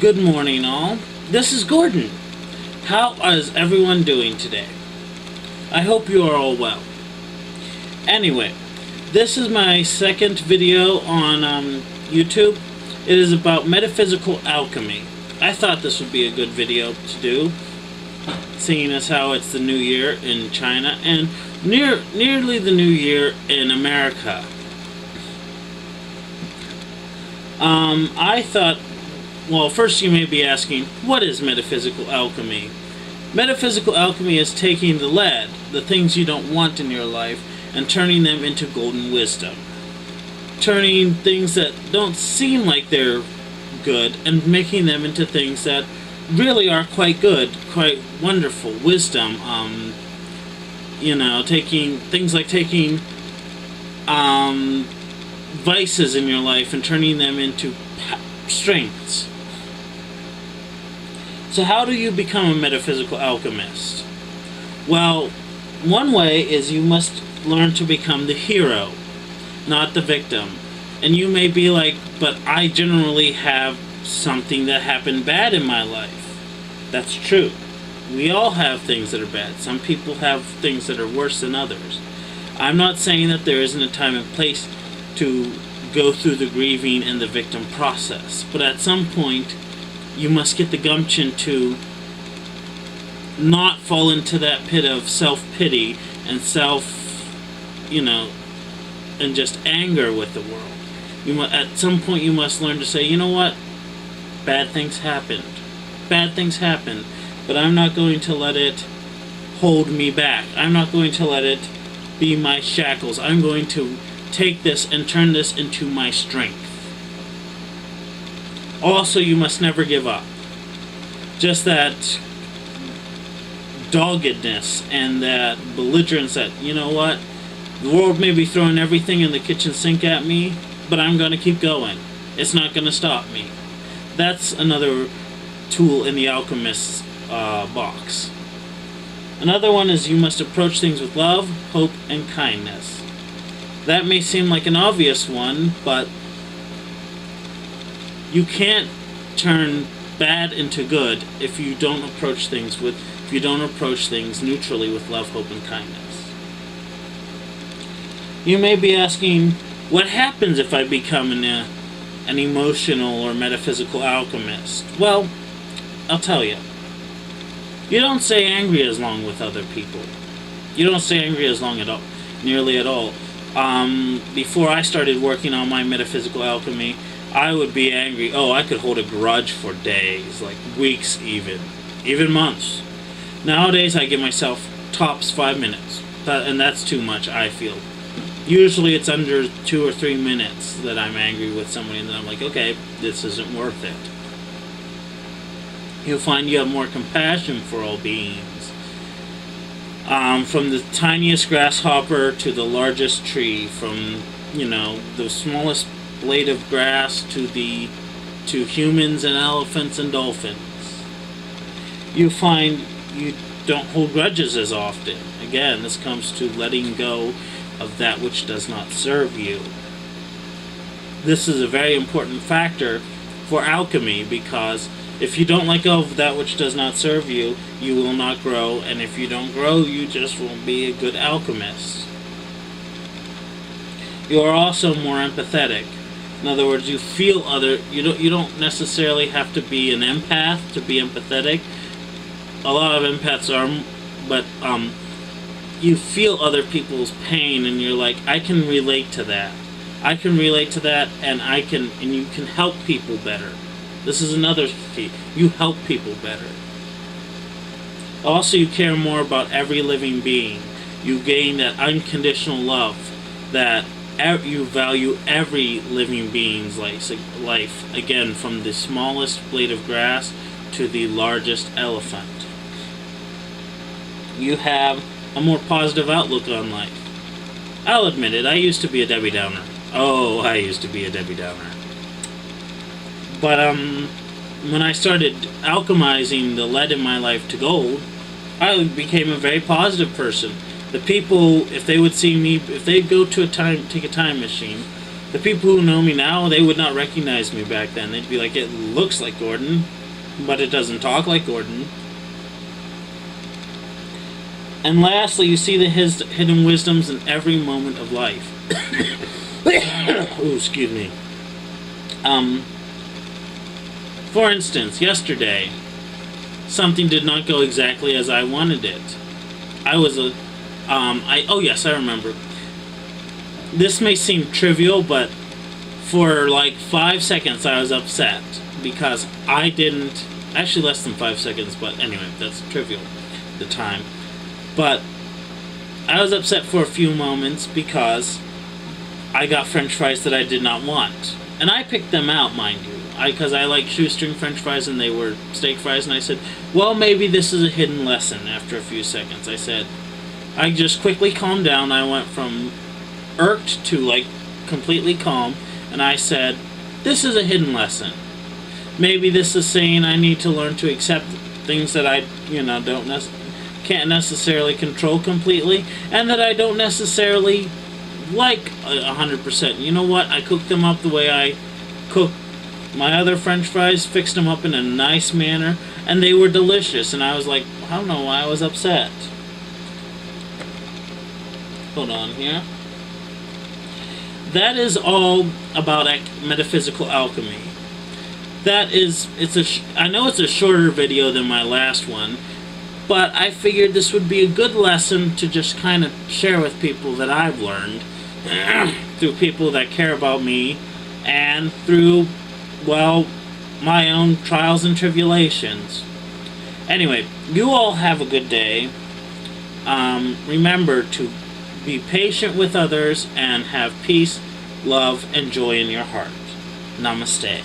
Good morning, all. This is Gordon. How is everyone doing today? I hope you are all well. Anyway, this is my second video on YouTube. It is about metaphysical alchemy. I thought this would be a good video to do, seeing as how it's the new year in China and nearly the new year in America. I thought, well, first you may be asking, what is metaphysical alchemy? Metaphysical alchemy is taking the lead, the things you don't want in your life, and turning them into golden wisdom. Turning things that don't seem like they're good and making them into things that really are quite good, quite wonderful. Wisdom, taking things like taking vices in your life and turning them into strengths. So how do you become a metaphysical alchemist? Well, one way is you must learn to become the hero, not the victim. And you may be like, but I generally have something that happened bad in my life. That's true. We all have things that are bad. Some people have things that are worse than others. I'm not saying that there isn't a time and place to go through the grieving and the victim process. But at some point, you must get the gumption to not fall into that pit of self-pity and and just anger with the world. At some point, you must learn to say, you know what? Bad things happened. Bad things happened. But I'm not going to let it hold me back. I'm not going to let it be my shackles. I'm going to take this and turn this into my strength. Also, you must never give up. Just that doggedness and that belligerence that, you know what, the world may be throwing everything in the kitchen sink at me, but I'm going to keep going. It's not going to stop me. That's another tool in the alchemist's box. Another one is you must approach things with love, hope, and kindness. That may seem like an obvious one, but you can't turn bad into good if you don't approach things neutrally with love, hope, and kindness. You may be asking, what happens if I become an emotional or metaphysical alchemist? Well, I'll tell you. You don't stay angry as long with other people. You don't stay angry as long nearly at all. Before I started working on my metaphysical alchemy, I would be angry. Oh, I could hold a grudge for days, like weeks even months. Nowadays, I give myself tops 5 minutes, and that's too much, I feel. Usually it's under 2 or 3 minutes that I'm angry with somebody, and then I'm like, okay, this isn't worth it. You'll find you have more compassion for all beings. From the tiniest grasshopper to the largest tree, from, the smallest blade of grass to humans and elephants and dolphins. You find you don't hold grudges as often. Again, this comes to letting go of that which does not serve you. This is a very important factor for alchemy, because if you don't let go of that which does not serve you, you will not grow, and if you don't grow, you just won't be a good alchemist. You are also more empathetic. In other words, you feel you don't necessarily have to be an empath to be empathetic. A lot of empaths are, but you feel other people's pain, and you're like, I can relate to that. I can relate to that, and you can help people better. This is another key. You help people better. Also, you care more about every living being. You gain that unconditional love, that you value every living being's life. Again, from the smallest blade of grass to the largest elephant. You have a more positive outlook on life. I'll admit it, I used to be a Debbie Downer. Oh, I used to be a Debbie Downer. But when I started alchemizing the lead in my life to gold, I became a very positive person. The people, if they would see me, if they'd go to take a time machine, The people who know me now, they would not recognize me back then. They'd be like, it looks like Gordon, but it doesn't talk like Gordon. And lastly, you see the hidden wisdoms in every moment of life. Ooh, excuse me. For instance, yesterday, something did not go exactly as I wanted it. Oh yes, I remember. This may seem trivial, but for like 5 seconds I was upset because I didn't, actually less than 5 seconds, but anyway, that's trivial at the time. But I was upset for a few moments because I got french fries that I did not want. And I picked them out, mind you, because I like shoestring french fries and they were steak fries, and I said, well, maybe this is a hidden lesson. After a few seconds I just quickly calmed down. I went from irked to like completely calm, and I said, this is a hidden lesson. Maybe this is saying I need to learn to accept things that I can't necessarily control completely, and that I don't necessarily like 100%. You know what? I cooked them up the way I cook my other french fries, fixed them up in a nice manner, and they were delicious, and I was like, I don't know why I was upset. Hold on here. That is all about metaphysical alchemy. I know it's a shorter video than my last one, but I figured this would be a good lesson to just kind of share with people that I've learned through people that care about me and through, well, my own trials and tribulations. Anyway, you all have a good day. Remember to be patient with others and have peace, love, and joy in your heart. Namaste.